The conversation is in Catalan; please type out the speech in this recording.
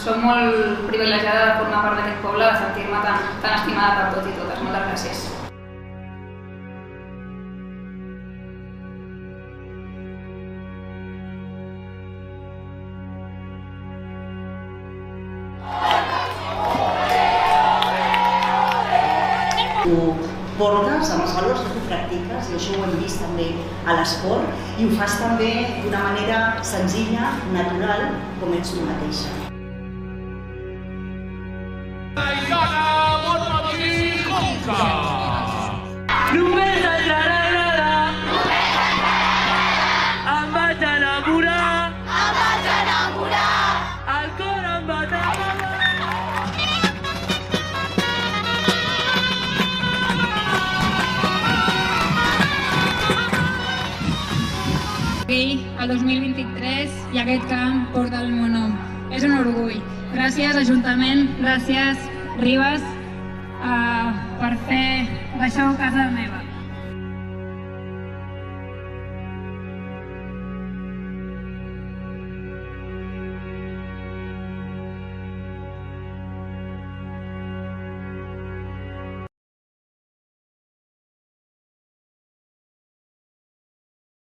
Soc molt privilegiada de formar part d'aquest poble, de sentir-me tan estimada per tots i totes. Moltes gràcies. Ho portes amb els valors que tu practiques, i això ho hem vist també a l'esport, i ho fas també d'una manera senzilla, natural, com ets tu mateixa. Només et agrada, em vaig enamorar, el cor em va tremolar. El 2023 i aquest camp porta el meu nom. És un orgull. Gràcies, Ajuntament, gràcies, Ribes, per fer d'això casa meva.